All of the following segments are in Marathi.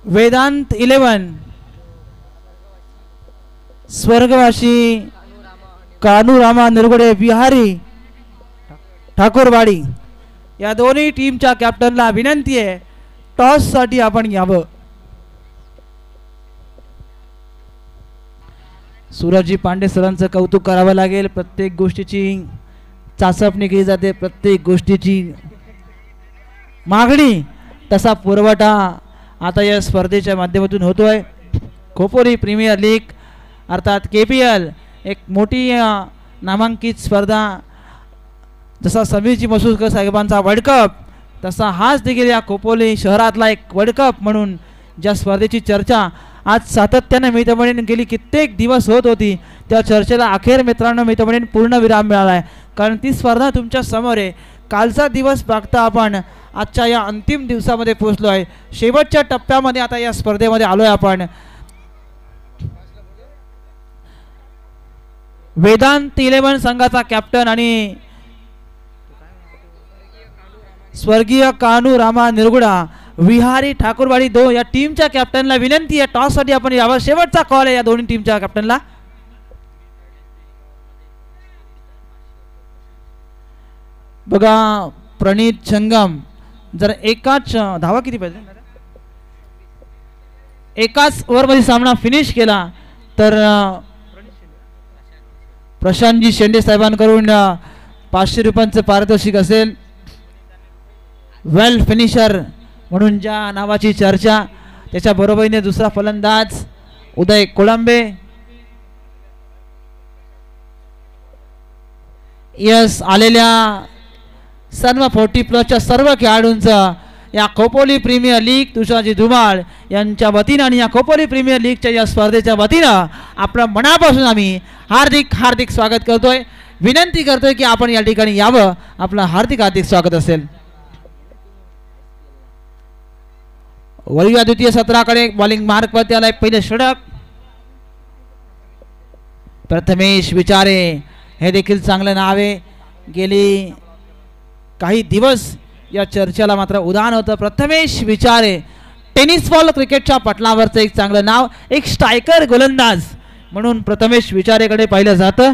वेदांत 11 स्वर्गवासी कान्हूरामा निरगुडे विहारी ठाकूरवाडी या दोन्ही टीमच्या कॅप्टनला विनंती आहे टॉस साठी आपण यावं. सूरजजी पांडे सरांचं कौतुक करावं लागेल. प्रत्येक गोष्टीची चाचपणी केली जाते, प्रत्येक गोष्टीची मागणी तसा पुरवठा आता या स्पर्धेच्या माध्यमातून होतोय. खोपोली प्रीमियर लीग अर्थात KPL एक मोठी नामांकित स्पर्धा. जसा समीरजी मसूरकर साहेबांचा वर्ल्ड कप तसा हाच देखील या खोपोली शहरातला एक वर्ल्ड कप म्हणून ज्या स्पर्धेची चर्चा आज सातत्याने मित्रमंडळींनी गेली कित्येक दिवस होत होती त्या चर्चेला अखेर मित्रांनो मित्रमंडळींनी पूर्ण विराम मिळाला आहे. कारण ती स्पर्धा तुमच्या समोर आहे. कालचा दिवस बघता आपण आजच्या या अंतिम दिवसामध्ये पोहोचलो आहे. शेवटच्या टप्प्यामध्ये आता या स्पर्धेमध्ये आलो आहे आपण. वेदांत 11 संघाचा कॅप्टन आणि स्वर्गीय कान्हूरामा निरगुडा विहारी ठाकूरवाडी दो या टीमच्या कॅप्टनला विनंती आहे टॉस साठी आपण यावर. शेवटचा कॉल आहे या दोन्ही टीमच्या कॅप्टनला. बघा प्रणित संगम जर एकाच धावा किती पाहिजे एकाच ओव्हरमध्ये सामना फिनिश केला तर प्रशांतजी शेंडे साहेबांकडून 500 रुपयांचं पारितोषिक असेल. वेल फिनिशर म्हणून ज्या नावाची चर्चा त्याच्या बरोबरीने दुसरा फलंदाज उदय कोळंबे. यस आलेल्या सर्व 40+ सर्व खेळाडूंचं या खोपोली प्रीमियर लीग तुषारजी धुमाळ यांच्या वतीनं आणि या खोपोली प्रीमियर लीगच्या या स्पर्धेच्या वतीनं आपल्या मनापासून आम्ही हार्दिक हार्दिक स्वागत करतोय. विनंती करतोय की आपण या ठिकाणी यावं. आपलं हार्दिक हार्दिक स्वागत असेल. वळूया द्वितीय सत्राकडे. बॉलिंग मार्कवरती आलाय पहिले षटक प्रथमेश विचारे हे देखील चांगलं नाव आहे. गेली काही दिवस या चर्चेला मात्र उदाहरण होतं. प्रथमेश विचारे टेनिस बॉल क्रिकेटच्या पटलावरचं एक चांगलं नाव. एक स्ट्रायकर गोलंदाज म्हणून प्रथमेश विचारेकडे पाहिलं जातं.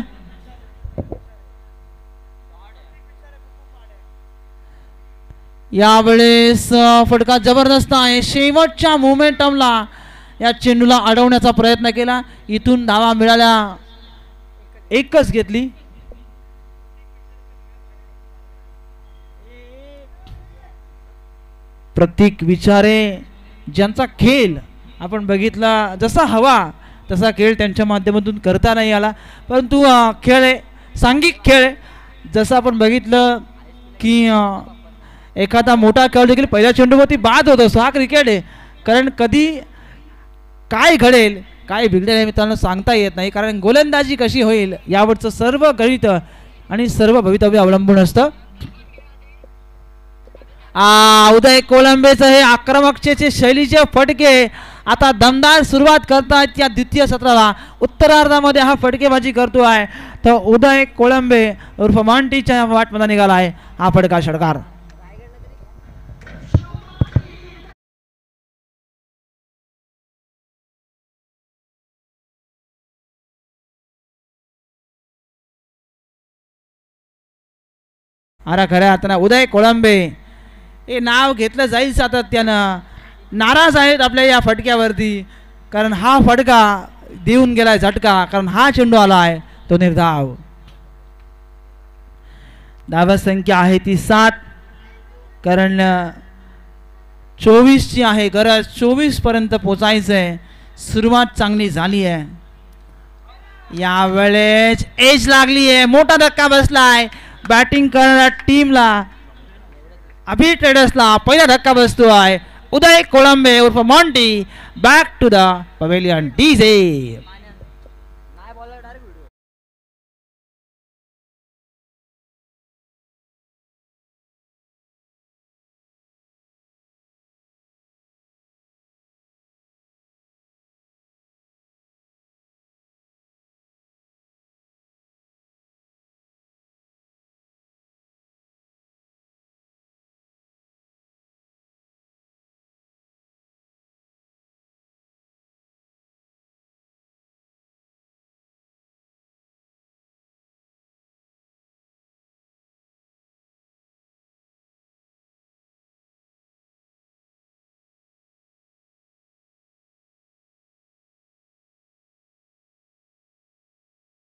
यावेळेस फटका जबरदस्त आहे. शेवटच्या मोमेंटमला या चेंडूला अडवण्याचा प्रयत्न केला. इथून धावा मिळाल्या एकच घेतली. प्रतीक विचारे ज्यांचा खेळ आपण बघितला जसा हवा तसा खेळ त्यांच्या माध्यमातून करता नाही आला. परंतु खेळ आहे सांघिक खेळ आहे. जसं आपण बघितलं की एखादा मोठा खेळ देखील पहिल्या चेंडूवरती बाद होत असतो. हा क्रिकेट आहे. कारण कधी काय घडेल काय बिघडेल हे मित्रांनो सांगता येत नाही. कारण गोलंदाजी कशी होईल यावरचं सर्व गणित आणि सर्व भवितव्य अवलंबून असतं. उदय कोळंबेचं हे आक्रमकतेचे शैलीचे फटके आता दमदार सुरुवात करतायत या द्वितीय सत्राला. उत्तरार्धामध्ये हा फटकेबाजी करतो आहे तर उदय कोळंबे उर्फ मॉन्टीच्या वाटमध्ये निघाला आहे हा फटका षटकार. अरे खऱ्या आता उदय कोळंबे हे नाव घेतलं जाईल सातत्यानं. नाराज आहेत आपल्या या फटक्यावरती कारण हा फटका देऊन गेलाय झटका. कारण हा चेंडू आला आहे तो निर्धाव. धावा संख्या आहे ती 7. कारण 24 ची आहे गरज. 24 पर्यंत पोचायचं आहे. सुरुवात चांगली झाली आहे. यावेळेस एज लागली आहे. मोठा धक्का बसलाय बॅटिंग करणाऱ्या टीमला. अभि ट्रेडर्सला पहिला धक्का बसतो आहे. उदय कोळंबे उर्फ Monty back to the pavilion DJ.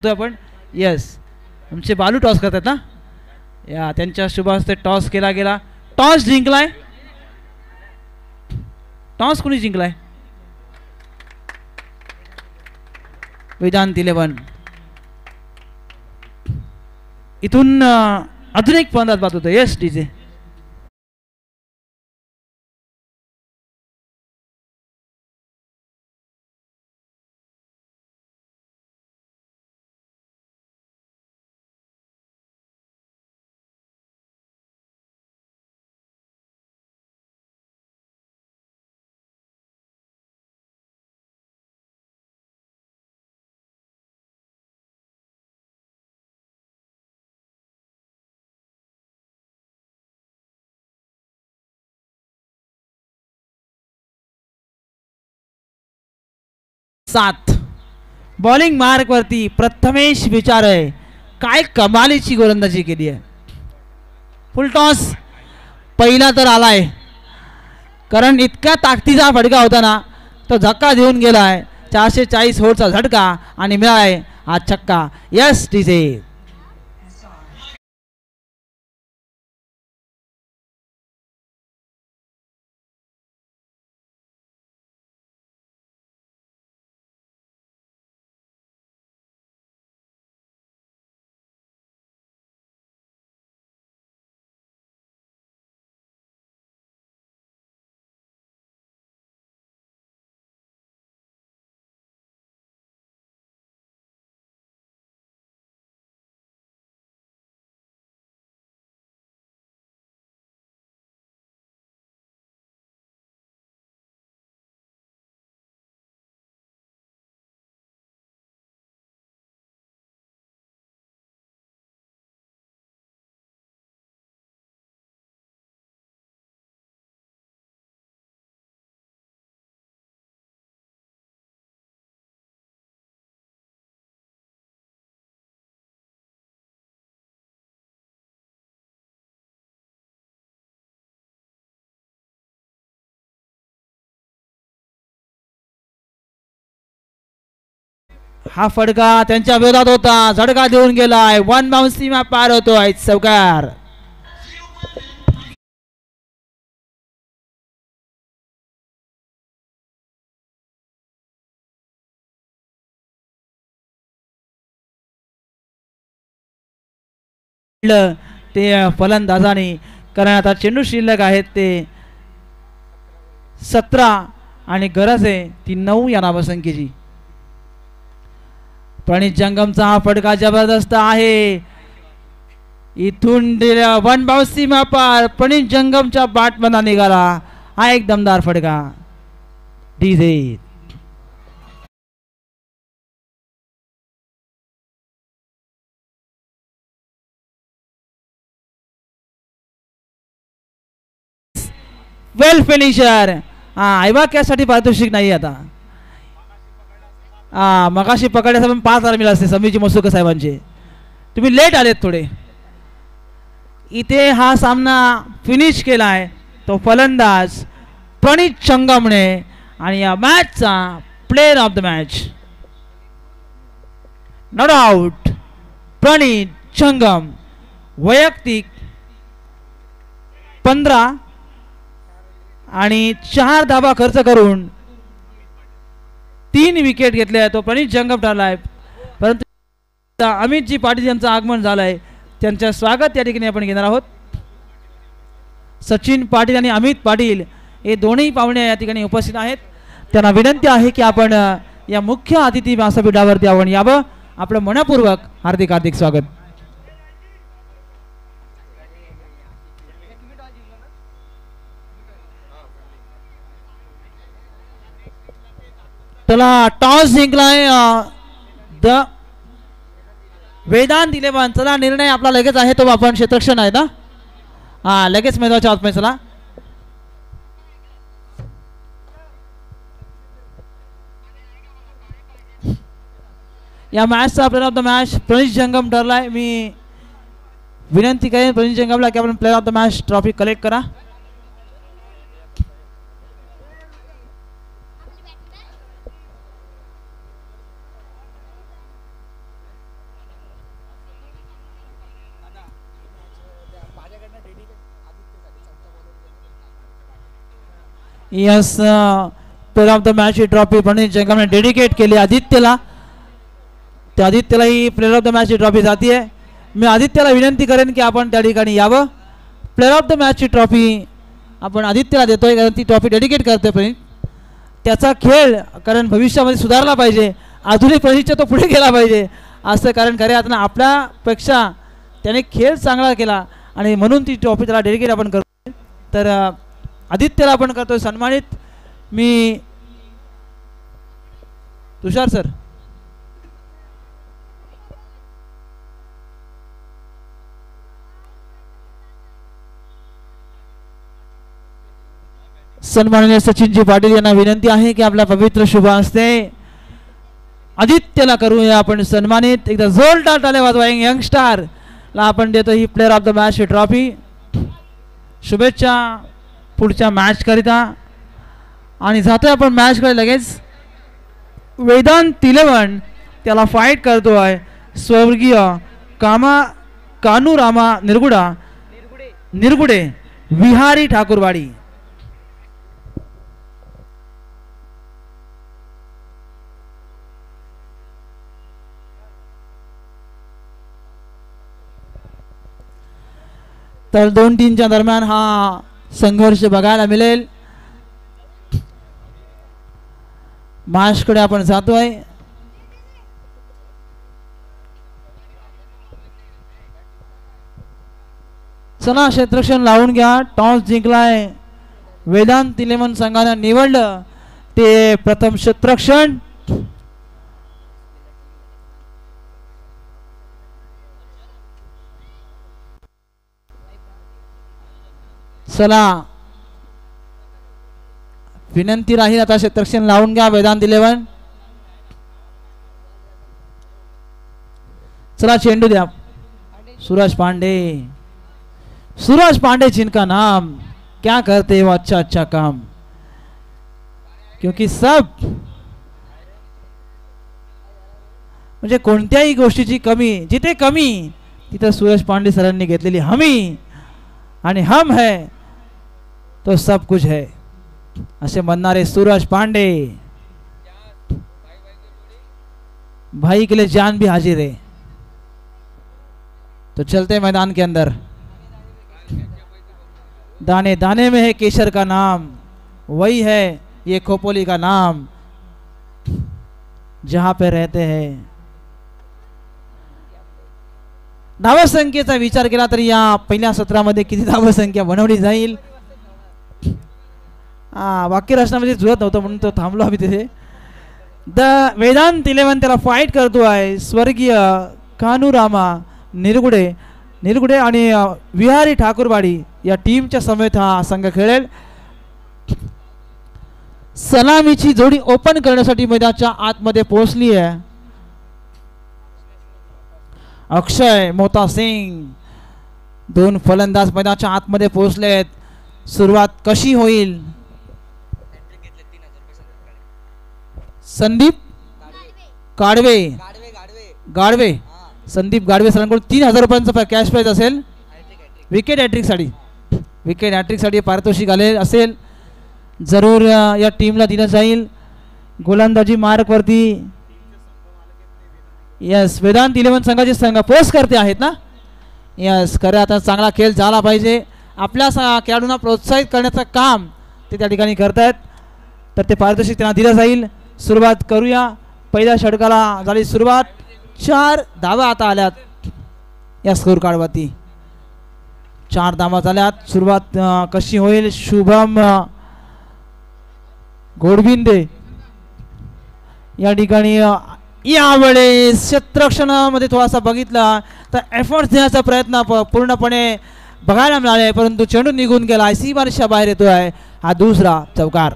आपण यस आमचे बालू टॉस करतात ना या त्यांच्या शुभ हस्ते टॉस केला गेला टॉस जिंकलाय टॉस कोणी जिंकलाय वेदांत 11 इथून अजून एक फलंदाज बाद होतो यस डीजे 7 बॉलिंग मार्क वरती प्रथमेश विचार आहे काय कमालीची गोलंदाजी केली आहे फुल टॉस पहिला तर आलाय कारण इतका ताकदीचा फटका होता ना तो झटका देऊन गेलाय 440 होलचा झटका आणि मिळालाय हा छक्का यस डीजे हा फटका त्यांच्या विरोधात होता झटका देऊन गेलाय वन बाउंस सीमा पार होतोय चौकार ते फलंदाजाने कारण आता चेंडू शिल्लक आहेत ते 17 आणि गरज आहे ती 9 या नावसंख्येची प्रणित जंगमचा हा फटका जबरदस्त आहे इथून वन बाउंस सीमा पार प्रणित जंगमच्या बॅट मधून निघाला हा एक दमदार फटका डीजे वेल फिनिशर हा त्यासाठी पारितोषिक नाही आता मगाशी पकडल्यास पण 5,000 मिळाले असते समीरजी मसुकर साहेबांचे तुम्ही लेट आलेत थोडे इथे हा सामना फिनिश केलाय तो फलंदाज प्रणित जंगमने आणि या मॅचचा player of the match not out Pranit Jangam वैयक्तिक 15 आणि 4 धावा खर्च करून 3 विकेट घेतले तो प्रणित जंगम ठरलाय परंतु अमितजी पाटील यांचं आगमन झालंय त्यांचं स्वागत या ठिकाणी आपण घेणार आहोत सचिन पाटील आणि अमित पाटील हे दोन्ही पाहुणे या ठिकाणी उपस्थित आहेत त्यांना विनंती आहे की आपण या मुख्य अतिथी व्यासपीठावरती आपण यावं आपलं मनपूर्वक हार्दिक हार्दिक स्वागत त्याला टॉस जिंकलाय द वेदांत 11 चला निर्णय आपला लगेच आहे तो आपण क्षेत्ररक्षण आहे ना लगेच मैदानाच्या आतमध्ये चला या मॅचचा player of the match Pranit Jangam ठरलाय मी विनंती करेन प्रणित जंगमला की आपण player of the match trophy collect करा yes player of the match ही ट्रॉफी प्रणित जंगमने डेडिकेट केली आदित्यला. त्या आदित्यला ही प्लेअर ऑफ द मॅच ही ट्रॉफी जाते. मी आदित्यला विनंती करेन की आपण त्या ठिकाणी यावं. प्लेअर ऑफ द मॅच ची ट्रॉफी आपण आदित्यला देतोय कारण ती ट्रॉफी डेडिकेट करते प्रणित. त्याचा खेळ कारण भविष्यामध्ये सुधारला पाहिजे, आधुनिक प्रणितच्या तो पुढे गेला पाहिजे असं कारण खऱ्या अर्थानं आपल्यापेक्षा त्याने खेळ चांगला केला आणि म्हणून ती ट्रॉफी त्याला डेडिकेट आपण करतो. तर आदित्यला आपण करतोय सन्मानित. मी तुषार सर सन्माननीय सचिनजी पाटील यांना विनंती आहे की आपल्या पवित्र शुभ हस्ते आदित्यला करूया आपण सन्मानित. एकदा जोरदार टाळ्या वाजवा यंगस्टार ला आपण देतो ही player of the match trophy. शुभेच्छा पुढच्या मॅच करिता. आणि जातोय आपण मॅच कडे लगेच. वेदांत 11 त्याला फाईट करतो आहे स्वर्गीय कानूरामा निरगुडे विहारी ठाकूरवाडी. तर दोन टीमच्या दरम्यान हा संघर्ष बघायला मिळेल. मॅचकडे आपण जातोय. चला क्षेत्ररक्षण लावून घ्या. टॉस जिंकलाय वेदांत 11 संघानं निवडलं ते प्रथम क्षेत्ररक्षण. चला विनंती राहील आता क्षेत्ररक्षण लावून घ्या वेदांत 11. चला चेंडू द्या. सूरज पांडे जिनका नाम क्या करते वो अच्छा अच्छा काम, क्योंकि सब म्हणजे कोणत्याही गोष्टीची कमी जिथे कमी तिथे सूरज पांडे सरांनी घेतलेली हमी आणि हम है तो सब कुछ है असे म्हणणारे सूरज पांडे. भाई के लिए जान भी हाजिर है. तो चलते मैदान के अंदर. दाने दाने में है केसर का नाम, वही है ये खोपोली का नाम जहां पे रहते हैं. धावसंख्येचा विचार केला तर या पहिल्या सत्रामध्ये किती धावसंख्या बनवली जाईल वाक्य रचनामध्ये जुळत नव्हतं म्हणून तो थांबलो आम्ही तिथे. द वेदांत 11 त्याला फाईट करतो आहे स्वर्गीय कानूरामा निरगुडे आणि विहारी ठाकूरवाडी या टीमच्या समेत हा संघ खेळेल. सलामीची जोडी ओपन करण्यासाठी मैदानाच्या आतमध्ये पोहोचली आहे अक्षय मोता सिंग. दोन फलंदाज मैदानाच्या आतमध्ये पोहोचलेत. सुरुवात कशी होईल. संदीप गाडवे संदीप गाडवे सरांकडून 3000 रुपयांचा कॅश प्राइज असेल. विकेट हॅट्रिक साठी पारितोषिक आले असेल. जरूर या टीमला दिलं जाईल. गोलंदाजी मार्क वरती यस वेदांत 11 संघाचे संघ पोस्ट करते आहेत ना. यस खरं आता चांगला खेळ झाला पाहिजे. आपल्या खेळाडूंना प्रोत्साहित करण्याचं काम ते त्या ठिकाणी करतायत. तर ते पारितोषिक त्यांना दिलं जाईल. सुरुवात करूया. पहिल्या षटकाला झाली सुरुवात. 4 धावा आता आल्यात या स्कोर कार्डवरती. 4 धावा झाल्यात. सुरुवात कशी होईल. शुभम घोडबिंदे या ठिकाणी यावेळेस क्षेत्ररक्षणामध्ये थोडासा बघितला तर एफर्ट्स देण्याचा प्रयत्न पूर्णपणे बघायला मिळाले परंतु चेंडू निघून गेला. सीमारेषा बाहेर येतोय. हा दुसरा चौकार.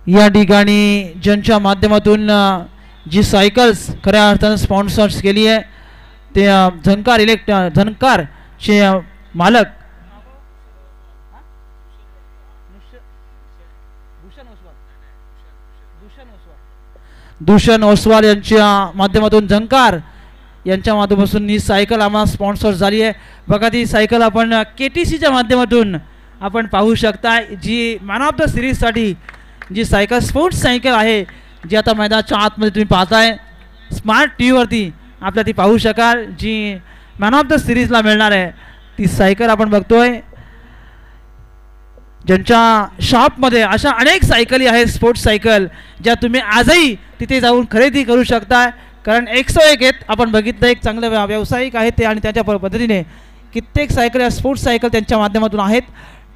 या ठिकाणी ज्यांच्या माध्यमातून जी सायकल्स खऱ्या अर्थानं स्पॉन्सर्स केली आहे ते झंकार चे मालक दूषण ओसवाल यांच्या माध्यमातून झंकार यांच्या माध्यमातून ही सायकल आम्हाला स्पॉन्सर झाली आहे. बघा ती सायकल आपण KTCच्या माध्यमातून आपण पाहू शकता, जी मॅन ऑफ द सिरीजसाठी जी सायकल स्पोर्ट्स सायकल आहे, जी आता मैदानाच्या आतमध्ये तुम्ही पाहताय स्मार्ट टीव्हीवरती आपल्या ती पाहू शकाल, जी मॅन ऑफ द सिरीजला मिळणार आहे. ती सायकल आपण बघतोय, ज्यांच्या शॉपमध्ये अशा अनेक सायकली आहेत स्पोर्ट्स सायकल, ज्या तुम्ही आजही तिथे जाऊन खरेदी करू शकता. कारण 101 आहेत, आपण बघितलं एक चांगले व्यावसायिक आहेत ते, आणि त्याच्या पद्धतीने कित्येक सायकल या स्पोर्ट्स सायकल त्यांच्या माध्यमातून आहेत.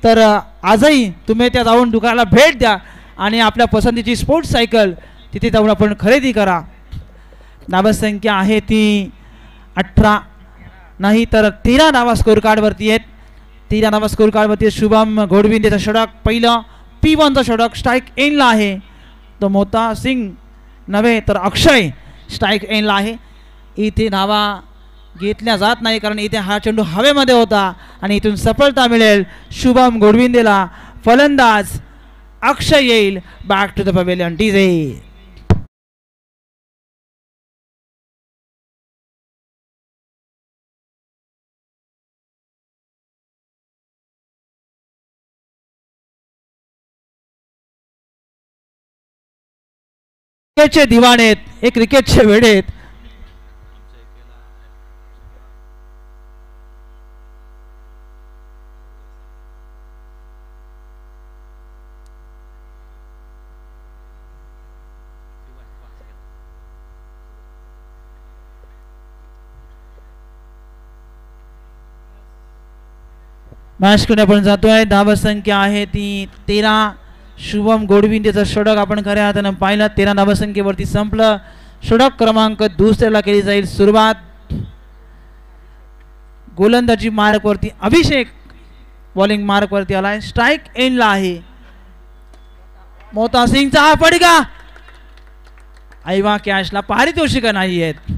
तर आजही तुम्ही त्या जाऊन दुकानाला भेट द्या आणि आपल्या पसंतीची स्पोर्ट्स सायकल तिथे जाऊन आपण खरेदी करा. नावसंख्या आहे ती 18 नाही तर 13 नावा स्कोर कार्डवरती आहेत. 13 नावा स्कोर कार्डवरती शुभम घोडविंदेचा षटक, पहिलं P1चा षटक स्ट्राईक एंडला आहे. तो मोता सिंग नव्हे तर अक्षय स्ट्राईक एंडला आहे. इथे नावा घेतल्या जात नाही, कारण इथे हा चेंडू हवेमध्ये होता आणि इथून सफलता मिळेल शुभम घोडविंदेला. फलंदाज अक्षय येईल. Back to the pavilion DJ. क्रिकेटचे दिवाणे, एक क्रिकेटचे वेडे आहेत. मॅच कडे आपण जातोय. धावसंख्या आहे ती 13. शुभम घोडविंदेचं षटक आपण खऱ्या हातानं पाहिलं. 13 धावसंख्येवरती संपलं. षटक क्रमांक दुसऱ्याला केली जाईल सुरुवात. गोलंदाजी मार्कवरती अभिषेक बॉलिंग मार्कवरती आलाय. स्ट्राईक एंडला आहे. मोता सिंगचा हा फटका ऐवा कॅशला पारितोषिक नाही आहेत.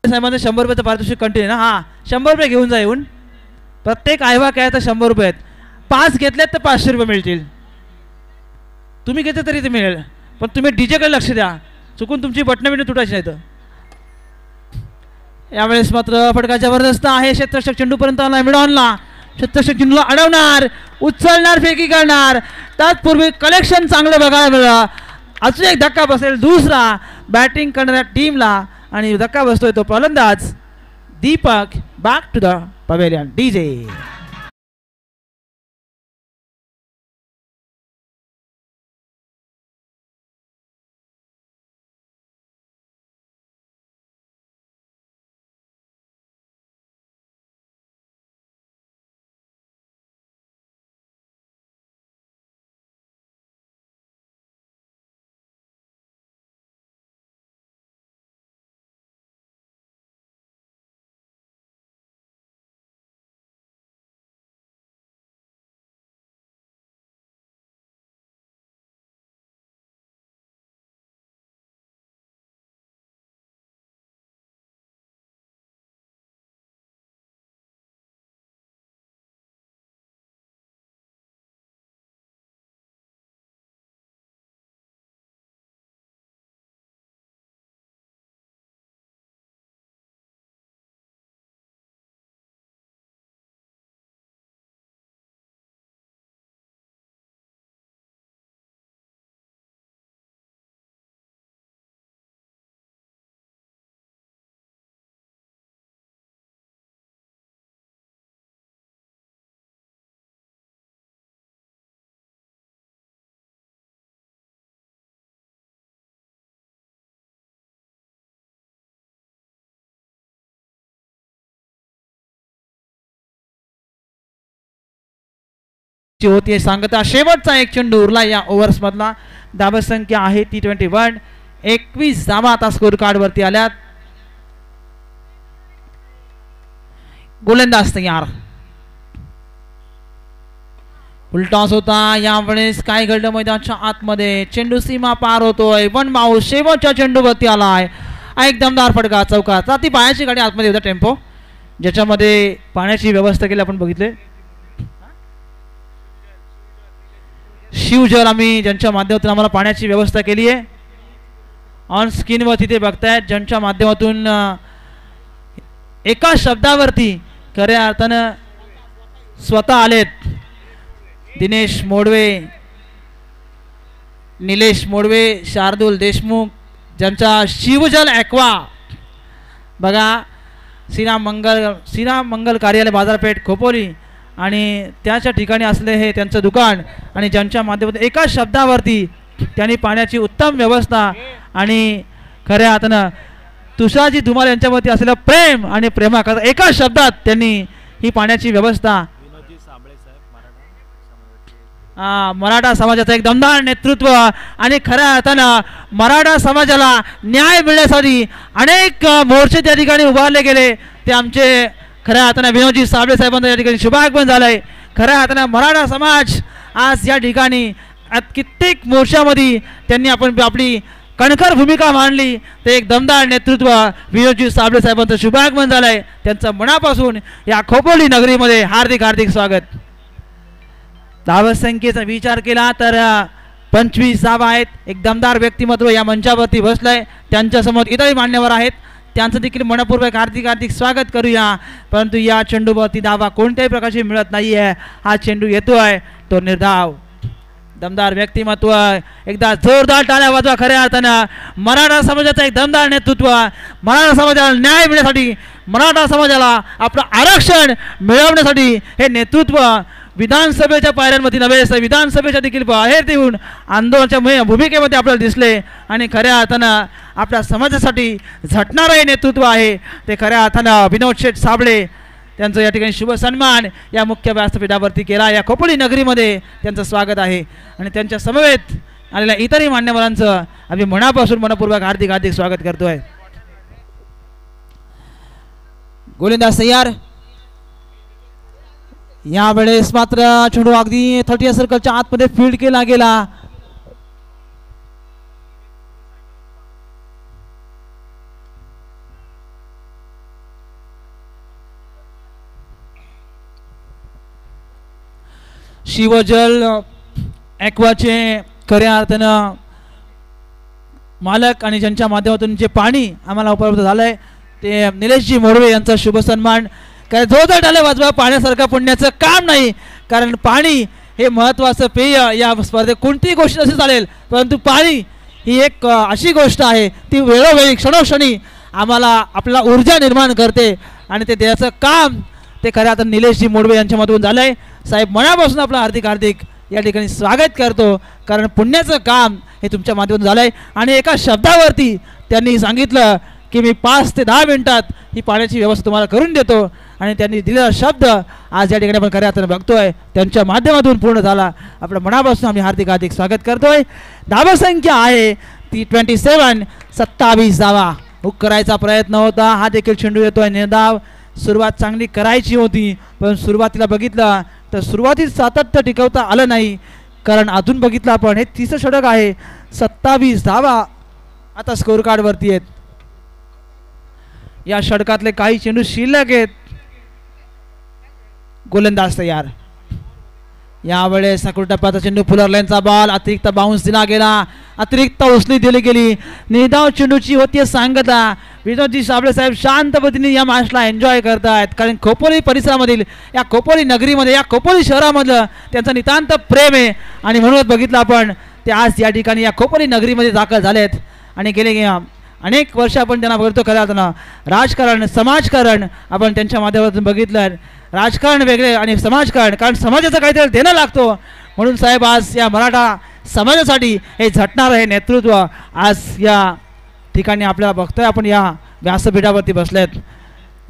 साहेबांना 100 रुपयाचं पारितोषिक कंटिन्यू ना. हा 100 रुपये घेऊन जा येऊन. प्रत्येक ऐवा काय तर 100 रुपये आहेत. 5 घेतलेत तर 500 रुपये मिळतील. तुम्ही घेतले तरी ते मिळेल, पण तुम्ही डीजेकडे लक्ष द्या, चुकून तुमची बटणं बिटणं तुटायची नाही. तर यावेळेस मात्र फटका जबरदस्त आहे. क्षेत्ररक्षक चेंडूपर्यंत आला. मिडॉनला क्षेत्ररक्षक चेंडूला अडवणार, उचलणार, फेकी करणार. तत्पूर्वी कलेक्शन चांगलं बघायला मिळालं. अजून एक धक्का बसेल दुसरा बॅटिंग करणाऱ्या टीमला, आणि धक्का बसतोय तो फलंदाज Deepak. Back to the pavilion DJ. होती सांगता. शेवटचा एक चेंडू उरला या ओव्हर्स मधला. धावसंख्या आहे ती 21. 21 धावा आता स्कोर कार्ड वरती आल्यात. गोलंदाज तयार. उलटास होता यावेळेस. काय घडलं मैदानाच्या आतमध्ये. चेंडू सीमा पार होतोय. वन माऊस शेवटच्या चेंडूवरती आलाय. हा एक दमदार फटका चौकात. ती पाण्याची गाडी आतमध्ये होता टेम्पो, ज्याच्यामध्ये पाण्याची व्यवस्था केली आपण बघितले. शिवजल आम्ही ज्यांच्या माध्यमातून आम्हाला पाण्याची व्यवस्था केली आहे ऑन स्क्रीनवर तिथे बघतायत, ज्यांच्या माध्यमातून एका शब्दावरती खऱ्या अर्थानं स्वतः आलेत. दिनेश मोडवे, निलेश मोडवे, शार्दूल देशमुख, ज्यांचा शिवजल ॲक्वा बघा श्रीराम मंगल कार्यालय बाजारपेठ खोपोली आणि त्याच्या ठिकाणी असले हे त्यांचं दुकान, आणि ज्यांच्या माध्यमातून एका शब्दावरती त्यांनी पाण्याची उत्तम व्यवस्था आणि खऱ्या अर्थानं तुषारजी धुमाल यांच्यावरती असलेलं प्रेम आणि प्रेमाकरता एका शब्दात त्यांनी ही पाण्याची व्यवस्था. मराठा समाजाचं एक दमदार नेतृत्व आणि खऱ्या अर्थानं मराठा समाजाला न्याय मिळण्यासाठी अनेक मोर्चे त्या ठिकाणी उभारले गेले. ते आमचे खऱ्या अर्थानं विनोदजी साबळे साहेबांचं या ठिकाणी शुभागमन झालंय. खऱ्या अर्थानं मराठा समाज आज या ठिकाणी कित्येक मोर्चामध्ये त्यांनी आपली कणखर भूमिका मांडली. ते एक दमदार नेतृत्व विनोदजी साबळे साहेबांचं शुभागमन झालंय. त्यांचं मनापासून या खोपोली नगरीमध्ये हार्दिक हार्दिक स्वागत. धावसंख्येचा विचार केला तर 25 धावा आहेत. एक दमदार व्यक्तिमत्व या मंचावरती बसलंय. त्यांच्यासमोर इतरही मान्यवर आहेत, त्यांचं देखील मनपूर्वक हार्दिक हार्दिक स्वागत करूया. परंतु या चेंडूवरती धावा कोणत्याही प्रकारची मिळत नाही आहे. हा चेंडू येतोय तो निर्धाव. दमदार व्यक्तिमत्व, एकदा जोरदार टाळ्या वाजवा. खऱ्या अर्थानं मराठा समाजाचं एक दमदार नेतृत्व, मराठा समाजाला न्याय मिळण्यासाठी, मराठा समाजाला आपलं आरक्षण मिळवण्यासाठी हे नेतृत्व विधानसभेच्या पायऱ्यांमध्ये नव्हे तर विधानसभेच्या देखील बाहेर देऊन आंदोलनाच्या भूमिकेमध्ये आपल्याला दिसले. आणि खऱ्या अर्थानं आपल्या समाजासाठी झटणारं हे नेतृत्व आहे. ते खऱ्या अर्थानं विनोद शेठ साबळे त्यांचं या ठिकाणी शुभ सन्मान या मुख्य व्यासपीठावरती केला. या खोपोली नगरीमध्ये त्यांचं स्वागत आहे आणि त्यांच्या समवेत आलेल्या इतरही मान्यवरांचं आम्ही मनापासून मनपूर्वक हार्दिक हार्दिक स्वागत करतोय. गोलंदाज तयार. यावेळेस मात्र चेंडू अगदी 30 सर्कलच्या आतमध्ये फील्ड केला गेला. शिवजल ॲक्वाचे खऱ्या अर्थानं मालक आणि ज्यांच्या माध्यमातून जे पाणी आम्हाला उपलब्ध झालंय ते निलेशजी मोडवे यांचा शुभ सन्मान. काय जोरदार टाळ्या वाजवा. पाण्यासारखं पुण्याचं काम नाही, कारण पाणी हे महत्त्वाचं पेय या स्पर्धेत कोणतीही गोष्ट अशी चालेल, परंतु पाणी ही एक अशी गोष्ट आहे ती वेळोवेळी क्षणोक्षणी आम्हाला आपल्याला ऊर्जा निर्माण करते आणि ते द्यायचं काम ते खऱ्या आता निलेशजी मोडवे यांच्यामधून झालं आहे. साहेब मनापासून आपलं हार्दिक हार्दिक या ठिकाणी स्वागत करतो, कारण पुण्याचं काम हे तुमच्या माध्यमातून झालं आहे. आणि एका शब्दावरती त्यांनी सांगितलं की मी 5 ते 10 मिनिटात ही पाण्याची व्यवस्था तुम्हाला करून देतो, आणि त्यांनी दिलेला शब्द आज या ठिकाणी आपण खऱ्या अर्थानं बघतोय त्यांच्या माध्यमातून पूर्ण झाला. आपल्या मनापासून आम्ही हार्दिक हार्दिक स्वागत करतोय. धावसंख्या आहे ती 27 धावा. हुक करायचा प्रयत्न होता, हा देखील चेंडू येतोय निर्धाव. सुरुवात चांगली करायची होती, पण सुरुवातीला बघितलं तर सुरुवातीत सातत्य टिकवता आलं नाही, कारण अजून बघितलं आपण हे 30 षटक आहे. 27 धावा आता स्कोर कार्डवरती आहेत. या षटकातले काही चेंडू शिल्लक आहेत. गोलंदाज तयार. यावेळेस टप्प्याचा चेंडू फुलर लाईनचा बॉल अतिरिक्त बाउन्स दिला गेला, अतिरिक्त उसळी दिली गेली. निर्धाव चेंडूची होती सांगता. विनोदजी साबळे साहेब शांत पद्धतीने या मॅचला एन्जॉय करतायत, कारण खोपोली परिसरामधील या खोपोली नगरीमध्ये या खोपोली शहरामधलं त्यांचं नितांत प्रेम आहे. आणि म्हणूनच बघितलं आपण ते आज या ठिकाणी या खोपोली नगरीमध्ये दाखल झालेत आणि गेले अनेक वर्ष आपण त्यांना बघतो. खरं त्यांना राजकारण समाजकारण आपण त्यांच्या माध्यमातून बघितलं. राजकारण वेगळे आणि समाजकारण, कारण समाजाचं काहीतरी देणं लागतो. म्हणून साहेब आज या मराठा समाजासाठी हे झटणारं हे नेतृत्व आज या ठिकाणी आपल्याला बघतोय. आपण या व्यासपीठावरती बसलेत.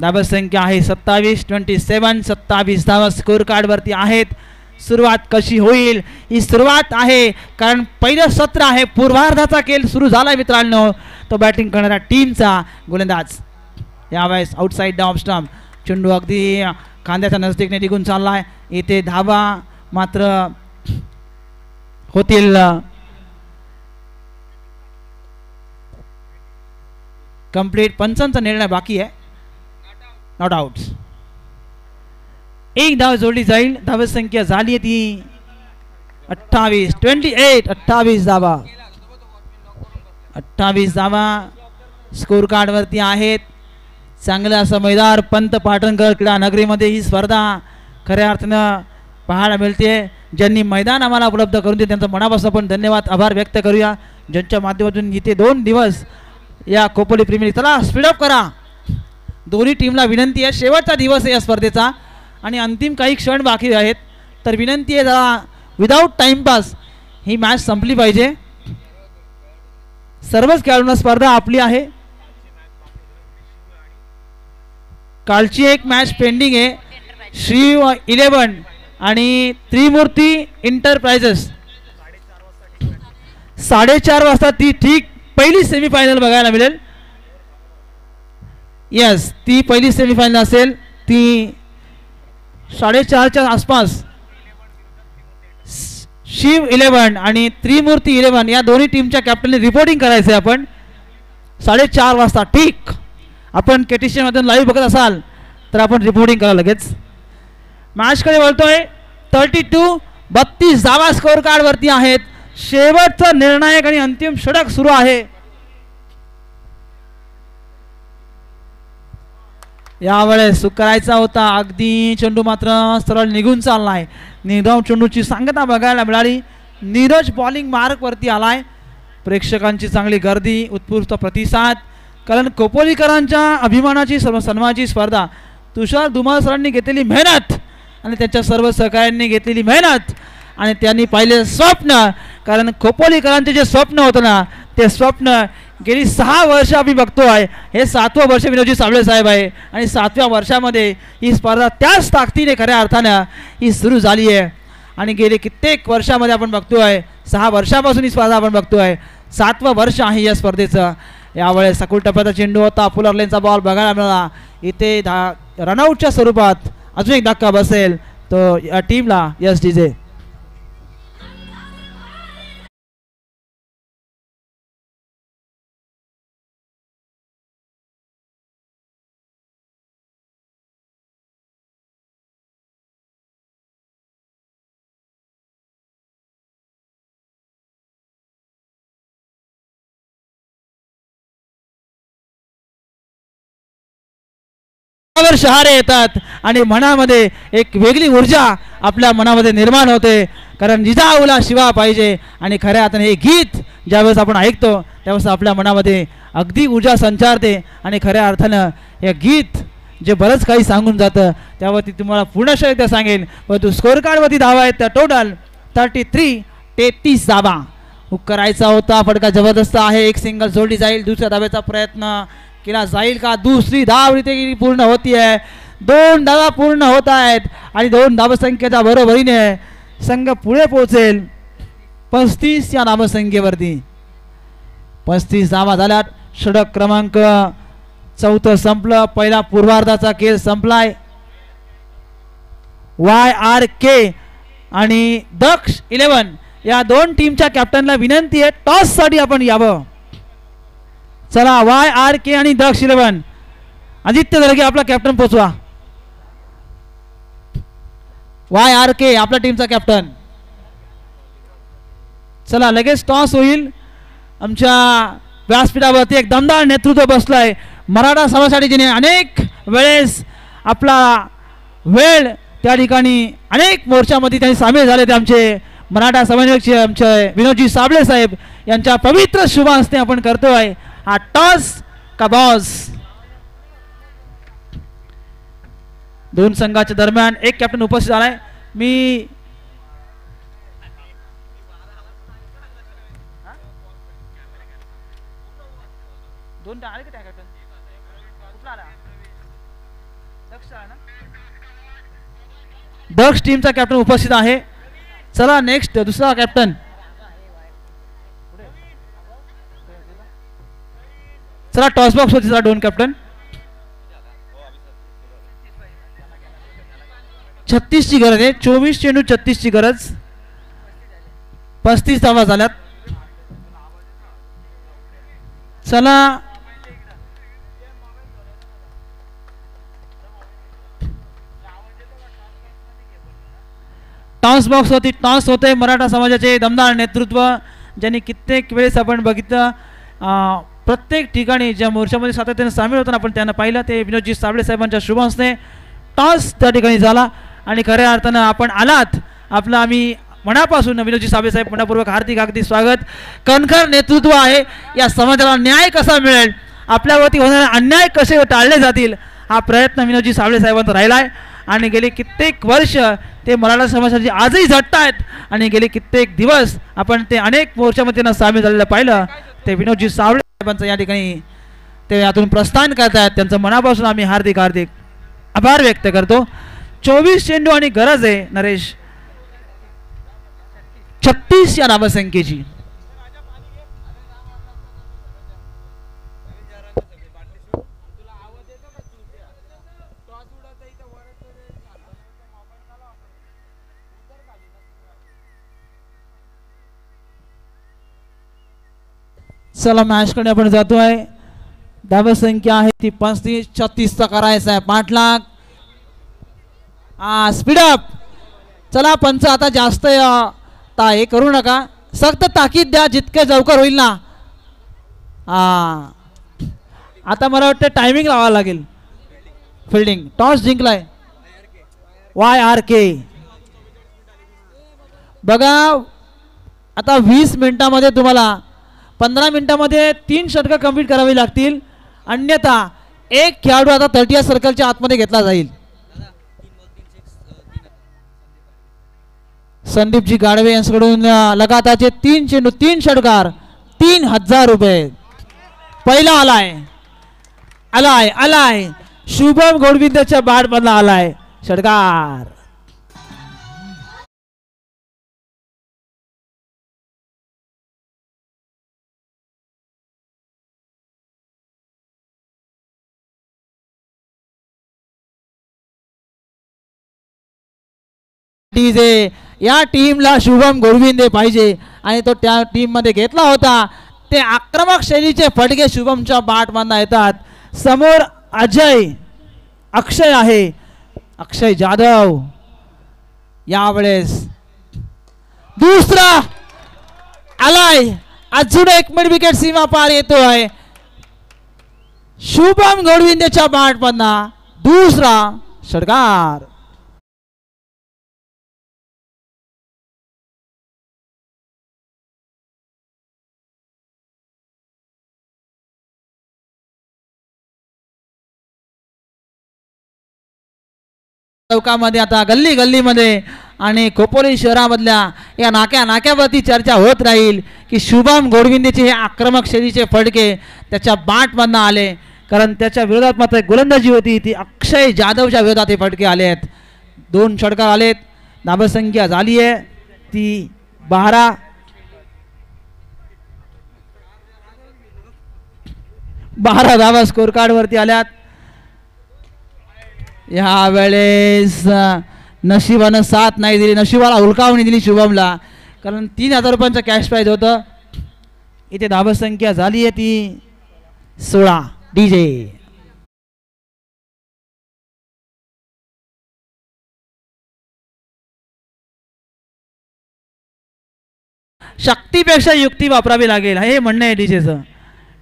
धावसंख्या आहे 27 धावा स्कोर कार्डवरती आहेत. सुरुवात कशी होईल ही सुरुवात आहे, कारण पहिलं सत्र आहे. पूर्वार्धाचा खेळ सुरू झाला मित्रांनो. तो बॅटिंग करणाऱ्या टीमचा गोलंदाज यावेळेस आउटसाइड ऑफ स्टंप. चेंडू अगदी खांद्याच्या नजदीकने निघून चाललाय. इथे धावा मात्र होतील कंप्लीट. पंचांचा निर्णय बाकी आहे. Not out. एक धाव जोडली जाईल. धाव संख्या झाली ती 28. 28. 28 धावा. 28 धावा स्कोर कार्ड वरती आहेत. चांगलं असं मैदान पंत पाटणकर क्रीडा नगरीमध्ये ही स्पर्धा खऱ्या अर्थानं पाहायला मिळते. ज्यांनी मैदान आम्हाला उपलब्ध करून दिले त्यांचा मनापासून आपण धन्यवाद आभार व्यक्त करूया. ज्यांच्या माध्यमातून इथे 2 दिवस या खोपोली प्रीमियर लीग. चला स्पीडअप करा. दोन्ही टीमला विनंती आहे. शेवटचा दिवस आहे या स्पर्धेचा आणि अंतिम काही क्षण बाकी आहेत. तर विनंती आहे जरा विदाऊट टाइमपास ही मॅच संपली पाहिजे. सर्वच खेळाडूंना स्पर्धा आपली आहे. कालची एक मॅच पेंडिंग आहे. श्री 11 आणि त्रिमूर्ती इंटरप्राइजेस 4:30 वाजता ती ठीक पहिली सेमीफायनल बघायला मिळेल. यस ती पहिली सेमीफायनल असेल. ती 4:30च्या आसपास शिव 11 आणि त्रिमूर्ती 11 या दोन्ही टीमच्या कॅप्टनने रिपोर्टिंग करायचं आहे. आपण 4:30 वाजता ठीक आपण केटीसी मधून लाईव्ह बघत असाल तर आपण रिपोर्टिंग करा लगेच. मॅचकडे वळतोय. 32 धावा स्कोर कार्ड वरती आहेत. शेवटचा निर्णायक आणि अंतिम षटक सुरू आहे. यावेळेस सुख करायचा होता. अगदी चेंडू मात्र सरळ निघून चाललाय. निघाव चेंडूची सांगता बघायला मिळाली. नीरज बॉलिंग मार्क वरती आलाय. प्रेक्षकांची चांगली गर्दी उत्स्फूर्त प्रतिसाद. कारण खोपोलीकरांच्या अभिमानाची सन्मानाची स्पर्धा. तुषार धुमाळ सरांनी घेतलेली मेहनत आणि त्यांच्या सर्व सहकाऱ्यांनी घेतलेली मेहनत आणि त्यांनी पाहिले स्वप्न. कारण खोपोलीकरांचे जे स्वप्न होतं ना ते स्वप्न गेली 6 वर्ष आम्ही बघतोय. हे 7वं वर्ष विनोदजी साबळे साहेब आहे आणि 7व्या वर्षामध्ये ही स्पर्धा त्याच ताकदीने खऱ्या अर्थानं ही सुरू झाली आहे. आणि गेले कित्येक वर्षामध्ये आपण बघतोय. 6 वर्षापासून ही स्पर्धा आपण बघतोय. 7वं वर्ष आहे या स्पर्धेचं. यावेळेस सखोल टप्प्याचा चेंडू होता. फुलर लेनचा बॉल बघायला मिळाला. इथे रनआउटच्या स्वरूपात अजून एक धक्का बसेल तो या टीमला. यस डीजे शहारे येतात आणि मनामध्ये एक वेगळी ऊर्जा आपल्या मनामध्ये निर्माण होते. कारण जिजाऊला शिवा पाहिजे आणि खऱ्या अर्थाने हे गीत ज्यावेळेस आपण ऐकतो त्यावेळेस आपल्या मनामध्ये अगदी ऊर्जा संचारते. आणि खऱ्या अर्थानं हे गीत जे बरंच काही सांगून जातं त्यावरती तुम्हाला पूर्ण शब्द सांगेन. परंतु स्कोर कार्डवरती धावा आहेत त्या टोटल 33 धावा. हुक करायचा होता. फटका जबरदस्त आहे. एक सिंगल जोडली जाईल. दुसऱ्या धाब्याचा प्रयत्न केला जाईल का. दुसरी धाव इथे पूर्ण होती आहे. 2 धावा पूर्ण होत आहेत आणि 2 धावसंख्येच्या बरोबरीने संघ पुढे पोहोचेल 35 या धावसंख्येवरती. 35 धावा झाल्यात. षटक क्रमांक 4 संपलं. पहिला पूर्वार्धाचा खेळ संपलाय. YRK आणि दक्ष 11 या 2 टीमच्या कॅप्टनला विनंती आहे टॉस साठी आपण यावं. चला YRK आणि दक्ष 11 आदित्य दर्गे आपला कॅप्टन पोचवा. YRK आपल्या टीमचा कॅप्टन. चला लगेच टॉस होईल. आमच्या व्यासपीठावरती एक दमदार नेतृत्व बसलंय. मराठा समाजासाठी जिने अनेक वेळेस आपला वेळ त्या ठिकाणी अनेक मोर्चामध्ये त्यांनी सामील झाले. ते आमचे मराठा समाजाचे आमचे विनोदजी साबळे साहेब यांच्या पवित्र शुभ हस्ते आपण करतोय हा टॉस का बॉस. 2 संघाच्या दरम्यान एक कॅप्टन उपस्थित झालाय. मी दक्ष टीमचा कॅप्टन उपस्थित आहे. चला नेक्स्ट दुसरा कॅप्टन. चला टॉस बॉक्स होती 2 कॅप्टन. 36 ची गरज आहे. 24 चेंडू 36 ची गरज. 35 धावा झाल्यात. चला टॉस बॉक्सवरती टॉस होते. मराठा समाजाचे दमदार नेतृत्व ज्यांनी कित्येक वेळेस आपण बघितलं, प्रत्येक ठिकाणी ज्या मोर्चामध्ये सातत्याने सामील होताना आपण त्यांना पाहिलं, ते विनोदजी साबळे साहेबांच्या शुभ हस्ते टॉस त्या ठिकाणी झाला. आणि खऱ्या अर्थानं आपण आलात, आपलं आम्ही मनापासून विनोदजी साबळे साहेब मनापूर्वक हार्दिक स्वागत. कणखर नेतृत्व आहे. या समाजाला न्याय कसा मिळेल, आपल्यावरती होणारे अन्याय कसे टाळले जातील, हा प्रयत्न विनोदजी साबळे साहेबांचा राहिला आहे. आणि गेले कित्येक वर्ष ते मराठा समाजाची आजही झटत आहेत. आणि गेले कित्येक दिवस आपण ते अनेक मोर्चामध्ये त्यांना सामील झालेलं पाहिलं. ते विनोदजी साबळे साहेबांचं या ठिकाणी ते यातून प्रस्थान करत आहेत. त्यांचं मनापासून आम्ही हार्दिक आभार व्यक्त करतो. 24 चेंडू आणि गरज आहे नरेश 36 या धावसंख्येची. चला मॅचकडे आपण जातोय. धावसंख्या आहे ती 35. 36 चा करायचा आहे पाठलाग. स्पीडअप. चला पंच आता जास्त हे करू नका, सक्त ताकीद द्या जितके लवकर होईल ना. आता मला वाटतं टायमिंग लावावं लागेल. फिल्डिंग टॉस जिंकलाय YRK. बघा आता 20 मिनिटांमध्ये तुम्हाला 15 मिनिटांमध्ये 3 षटकं कंप्लीट करावी लागतील, अन्यथा एक खेळाडू आता 30 सर्कलच्या आतमध्ये घेतला जाईल. संदीपजी गाडवे यांच्याकडून लगातारचे 3 चेंडू 3 षटकार 3000 रुपये. पहिला आलाय शुभम गोडविंदेच्या बॅट मधला आलाय षटकार. या टीमला शुभम गोडविंदे पाहिजे आणि तो त्या टीम मध्ये घेतला होता. ते आक्रमक शैलीचे फटके शुभमच्या बॅट मधून येतात. समोर अक्षय आहे, अक्षय जाधव. यावेळेस दुसरा आलाय, अजून एक मिड विकेट सीमा पार येतोय. शुभम गोडविंदेच्या बॅट मधून दुसरा षटकार. चौकामध्ये आता गल्ली गल्लीमध्ये आणि खोपोली शहरामधल्या या नाक्यावरती चर्चा होत राहील की शुभम गोडविंदेचे हे आक्रमक शैलीचे फटके त्याच्या बॅट मधून आले, कारण त्याच्या विरोधात मात्र गोलंदाजी होती ती अक्षय जाधवच्या विरोधात हे फटके आले आहेत. 2 षटकार आलेत. धावसंख्या झाली आहे ती 12. धावा स्कोर कार्ड वरती आल्यात. या वेळेस नशिबानं साथ नाही दिली, नशिबाला हुलकावणी दिली शुभमला, कारण 3000 रुपयांचं कॅश प्राइज होतं. इथे धावसंख्या झाली आहे ती 16. DJ शक्तीपेक्षा युक्ती वापरावी लागेल हे म्हणणं आहे डीजेचं.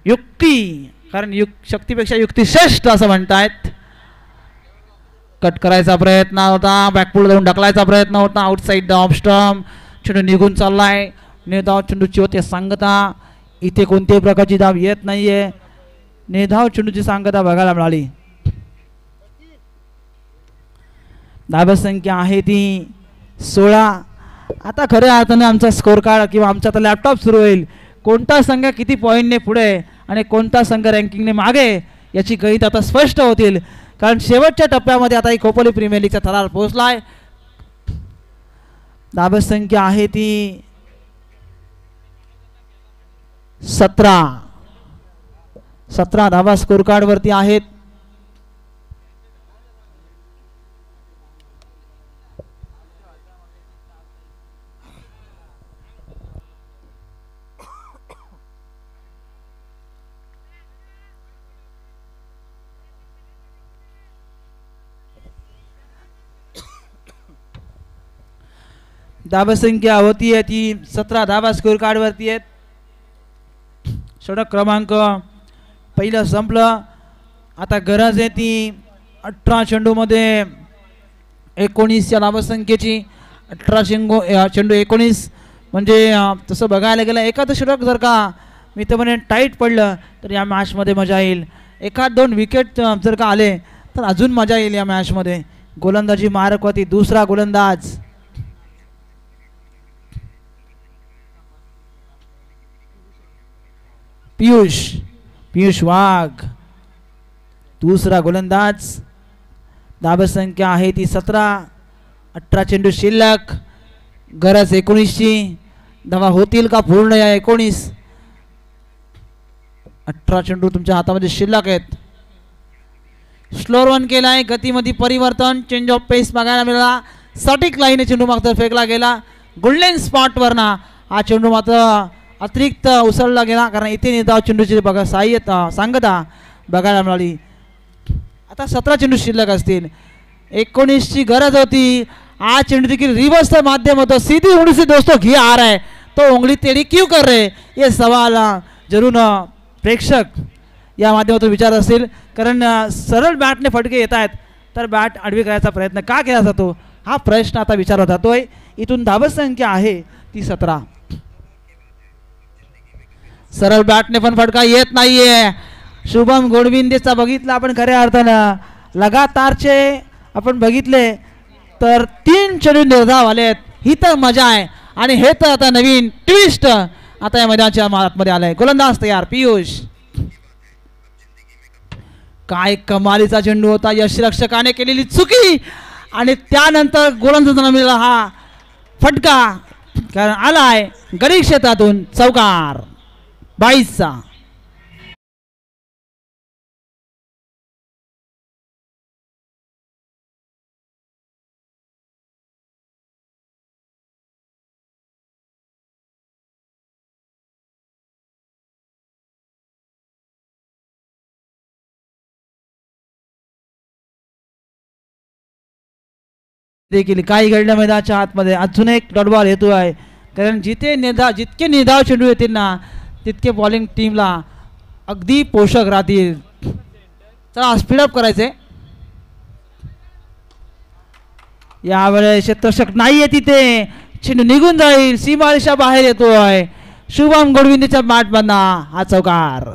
युक्ती, कारण शक्तीपेक्षा युक्ती श्रेष्ठ असं म्हणतायत. कट करायचा प्रयत्न होता, बॅकपुल जाऊन ढकलायचा प्रयत्न होता, आउटसाइड द ऑफ स्टंप. चेंडू निघून चाललाय. निर्धाव चेंडूची होते सांगता. इथे कोणत्याही प्रकारची धाव येत नाहीये. निर्धाव चेंडूची सांगता बघायला मिळाली. धावसंख्या आहे ती 16. आता खऱ्या अर्थाने आमचा स्कोर कार्ड किंवा आमचा आता लॅपटॉप सुरू होईल. कोणता संघ किती पॉईंटने पुढे आणि कोणता संघ रँकिंगने मागे याची गणित आता स्पष्ट होतील, कारण शेवटच्या टप्प्यामध्ये आता ही खोपोली प्रीमियर लीगचा थरार पोहोचलाय. धावसंख्या आहे ती 17 धावा स्कोर कार्ड वरती आहेत. धावसंख्या होती आहे ती 17 धावा स्कोर कार्ड वरती आहेत. षटक क्रमांक पहिलं संपलं. आता गरज आहे ती 18 चेंडूमध्ये 19 या धावसंख्येची. 18 चेंडू 19 म्हणजे तसं बघायला गेलं एखादं षटक जर का मी तर म्हणे टाईट पडलं तर या मॅचमध्ये मजा येईल. एखाद दोन विकेट जर का आले तर अजून मजा येईल या मॅचमध्ये. गोलंदाजी मारकवती दुसरा गोलंदाज पियुष वाघ दुसरा गोलंदाज. धावसंख्या आहे ती 17. 18 चेंडू शिल्लक. गरज 19ची. धावा होतील का पूर्ण या 19. 18 चेंडू तुमच्या हातामध्ये शिल्लक आहेत. स्लोअर वन केलाय. गतीमध्ये परिवर्तन. चेंज ऑफ पेस बघायला मिळाला. सटीक लाईने चेंडू मात्र फेकला गेला. गोल्डन स्पॉटवर ना हा चेंडू मात्र अतिरिक्त उसळला गेला कारण इथे निर्धाव चेंडूची बघा सांगता बघायला मिळाली. आता 17 चेंडू शिल्लक असतील. 19ची गरज होती. हा चेंडू देखील रिवर्स माध्यम होतं. सीधी उंगली से दोस्तों घी आ रहा है तो उंगली टेढ़ी क्यों कर रहे, ये सवाल जरूर प्रेक्षक या माध्यमातून विचार असतील. कारण सरळ बॅटने फटके येत आहेत तर बॅट आडवी करायचा प्रयत्न का केला जातो हा प्रश्न आता विचारला जातोय. इथून धावसंख्या आहे ती 17. सरळ बॅटने पण फटका येत नाहीये. शुभम गोडविंदेचा बघितला आपण खऱ्या अर्थानं लगातारचे आपण बघितले तर 3 चेंडू निर्धाव आले आहेत. ही तर मजा आहे आणि हे तर आता नवीन ट्विस्ट आता या मैदानाच्या आतमध्ये आलाय. गोलंदाज तयार पियुष. काय कमालीचा चेंडू होता. यष्टिरक्षकाने केलेली चुकी आणि त्यानंतर गोलंदाजांना मिळाला हा फटका कारण आलाय गडी क्षेत्रातून चौकार 22चा. देखील काही घडल्या मैदानाच्या आतमध्ये अजून एक डॉट बॉल येतो आहे कारण जितके निर्धाव चेंडू येतील ना तितके बॉलिंग टीमला अगदी पोषक राहतील. चला स्पीडअप करायचे. यावेळेस क्षेत्ररक्षक नाहीये तिथे. चेंडू निघून जाईल. सीमारेषा बाहेर येतोय. शुभम गोडविंदेच्या बॅट बंदा हा चौकार.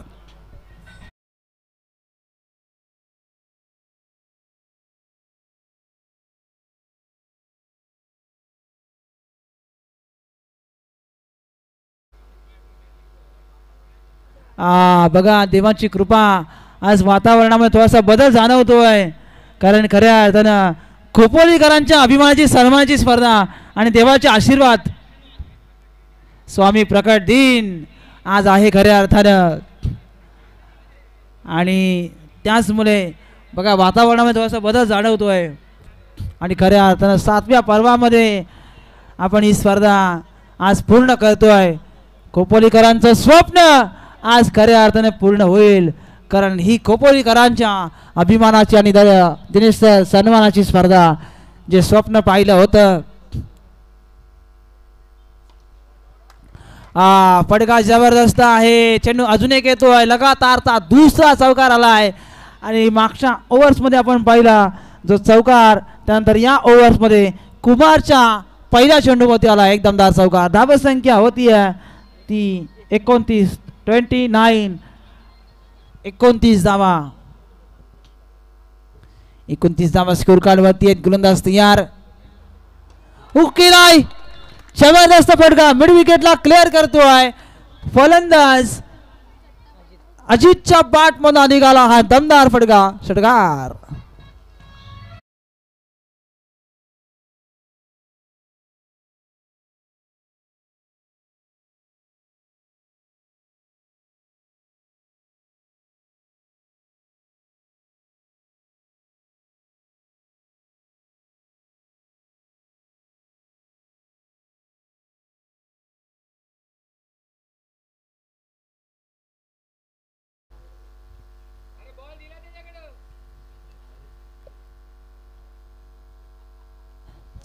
बघा देवाची कृपा आज वातावरणामध्ये थोडासा बदल जाणवतोय कारण खऱ्या अर्थानं खोपोलीकरांच्या अभिमानाची सन्मानाची स्पर्धा आणि देवाचे आशीर्वाद स्वामी प्रकट दिन आज आहे खऱ्या अर्थानं आणि त्याचमुळे बघा वातावरणामध्ये थोडासा बदल जाणवतोय आणि खऱ्या अर्थानं 7व्या पर्वामध्ये आपण ही स्पर्धा आज पूर्ण करतोय. खोपोलीकरांचं स्वप्न आज खऱ्या अर्थाने पूर्ण होईल कारण ही खोपोलीकरांच्या अभिमानाची आणि दिनेश सन्मानाची स्पर्धा जे स्वप्न पाहिलं होतं. फटका जबरदस्त आहे. चेंडू अजून एक येतोय. लगातारचा दुसरा चौकार आला आहे आणि मागच्या ओव्हर्समध्ये आपण पाहिला जो चौकार त्यानंतर या ओव्हर्समध्ये कुमारच्या पहिल्या चेंडूमध्ये आला एक दमदार चौकार. धावसंख्या होती ती 29 29 धावा. 29 धावा स्कोर कार्ड वरती आहेत. गोलंदाज तयार. केलाय जबरदस्त फटका मिड विकेटला क्लिअर करतोय फलंदाज अजितच्या बॅट मधून निघाला हा दमदार फटका. षटकार.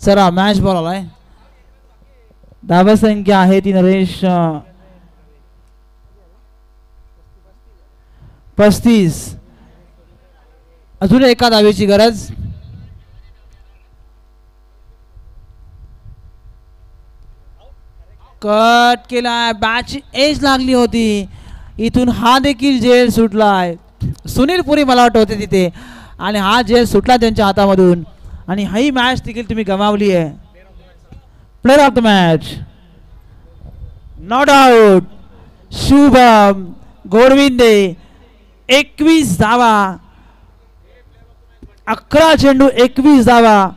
चला मॅच बॉल आलाय. धावा संख्या आहे ती नरेश 35. अजून एका धावेची गरज. कट केला. बॅटची एज लागली होती. इथून हा देखील झेल सुटलाय. सुनील पुरी मला वाटत होते तिथे आणि हा झेल सुटला त्यांच्या हातामधून आणि ही मॅच देखील तुम्ही गमावली आहे. Player of the match not out Shubham Godvinde. 21 धावा. 11 चेंडू 21 धावा.